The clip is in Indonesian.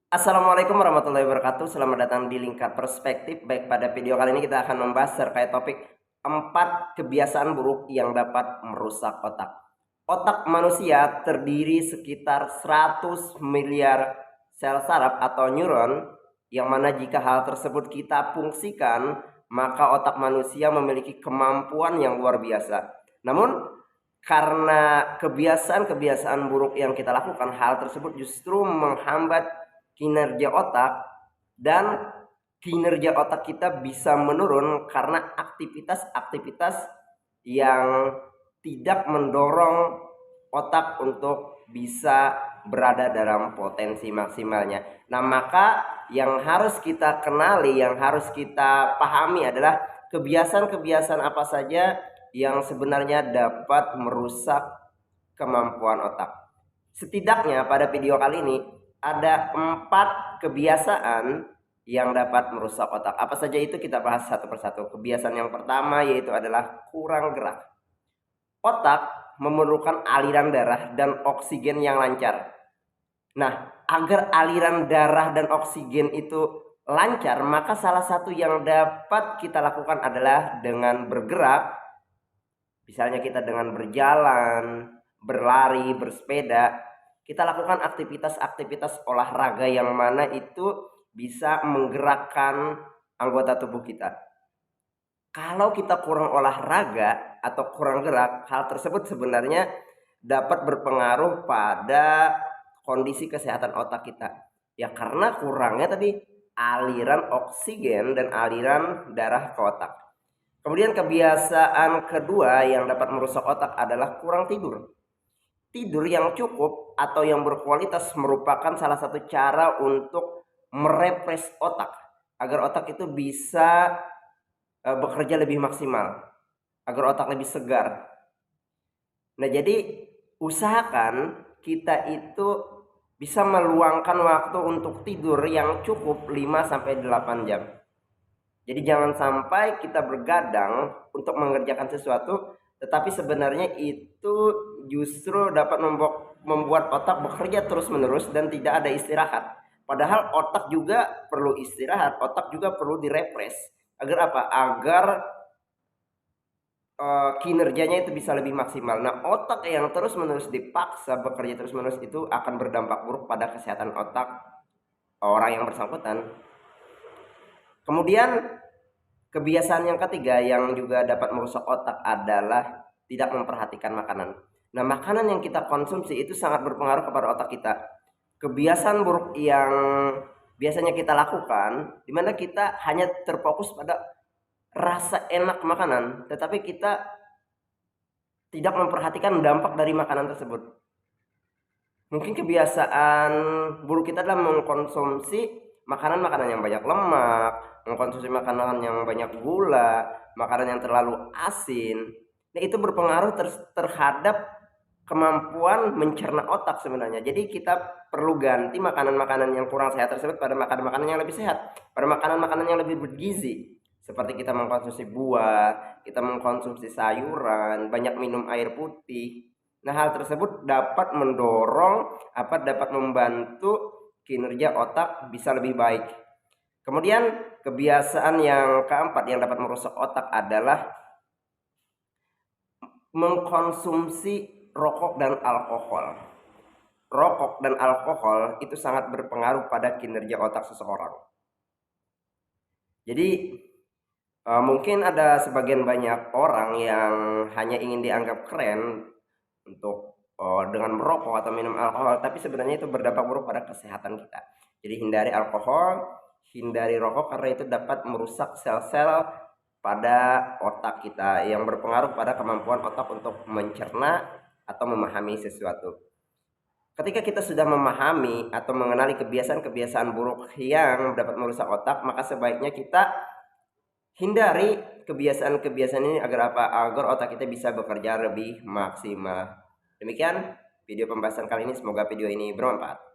Assalamualaikum warahmatullahi wabarakatuh. Selamat datang di Lingkar Perspektif. Baik, pada video kali ini kita akan membahas terkait topik 4 kebiasaan buruk yang dapat merusak otak. Otak manusia terdiri sekitar 100 miliar sel saraf atau neuron, yang mana jika hal tersebut kita fungsikan, maka otak manusia memiliki kemampuan yang luar biasa. Namun, karena kebiasaan-kebiasaan buruk yang kita lakukan, hal tersebut justru menghambat kinerja otak, dan kinerja otak kita bisa menurun karena aktivitas-aktivitas yang tidak mendorong otak untuk bisa berada dalam potensi maksimalnya. Nah, maka yang harus kita kenali, yang harus kita pahami adalah kebiasaan-kebiasaan apa saja yang sebenarnya dapat merusak kemampuan otak. Setidaknya pada video kali ini ada 4 kebiasaan yang dapat merusak otak. Apa saja itu, kita bahas satu persatu. Kebiasaan yang pertama yaitu adalah kurang gerak. Otak memerlukan aliran darah dan oksigen yang lancar. Nah, agar aliran darah dan oksigen itu lancar, maka salah satu yang dapat kita lakukan adalah dengan bergerak. Misalnya kita dengan berjalan, berlari, bersepeda, kita lakukan aktivitas-aktivitas olahraga yang mana itu bisa menggerakkan anggota tubuh kita. Kalau kita kurang olahraga atau kurang gerak, hal tersebut sebenarnya dapat berpengaruh pada kondisi kesehatan otak kita. Ya, karena kurangnya tadi aliran oksigen dan aliran darah ke otak. Kemudian kebiasaan kedua yang dapat merusak otak adalah kurang tidur. Tidur yang cukup atau yang berkualitas merupakan salah satu cara untuk merefresh otak, agar otak itu bisa bekerja lebih maksimal, agar otak lebih segar. Nah, jadi usahakan kita itu bisa meluangkan waktu untuk tidur yang cukup 5-8 jam. Jadi jangan sampai kita bergadang untuk mengerjakan sesuatu, tetapi sebenarnya itu justru dapat membuat otak bekerja terus-menerus dan tidak ada istirahat. Padahal otak juga perlu istirahat, otak juga perlu direfresh. Agar apa? Agar kinerjanya itu bisa lebih maksimal. Nah, otak yang terus-menerus dipaksa bekerja terus-menerus itu akan berdampak buruk pada kesehatan otak orang yang bersangkutan. Kemudian kebiasaan yang ketiga yang juga dapat merusak otak adalah tidak memperhatikan makanan. Nah, makanan yang kita konsumsi itu sangat berpengaruh kepada otak kita. Kebiasaan buruk yang biasanya kita lakukan, di mana kita hanya terfokus pada rasa enak makanan, tetapi kita tidak memperhatikan dampak dari makanan tersebut. Mungkin kebiasaan buruk kita adalah mengkonsumsi makanan-makanan yang banyak lemak, mengkonsumsi makanan yang banyak gula, makanan yang terlalu asin. Nah, itu berpengaruh terhadap kemampuan mencerna otak sebenarnya. Jadi kita perlu ganti makanan-makanan yang kurang sehat tersebut pada makanan-makanan yang lebih sehat, pada makanan-makanan yang lebih bergizi. Seperti kita mengkonsumsi buah, kita mengkonsumsi sayuran, banyak minum air putih. Nah, hal tersebut dapat mendorong dapat membantu kinerja otak bisa lebih baik. Kemudian kebiasaan yang keempat yang dapat merusak otak adalah mengkonsumsi rokok dan alkohol. Rokok dan alkohol itu sangat berpengaruh pada kinerja otak seseorang. Jadi mungkin ada sebagian banyak orang yang hanya ingin dianggap keren untuk dengan merokok atau minum alkohol, tapi sebenarnya itu berdampak buruk pada kesehatan kita. Jadi hindari alkohol, hindari rokok, karena itu dapat merusak sel-sel pada otak kita yang berpengaruh pada kemampuan otak untuk mencerna atau memahami sesuatu. Ketika kita sudah memahami atau mengenali kebiasaan-kebiasaan buruk yang dapat merusak otak, maka sebaiknya kita hindari kebiasaan-kebiasaan ini agar apa? Agar otak kita bisa bekerja lebih maksimal. Demikian video pembahasan kali ini, semoga video ini bermanfaat.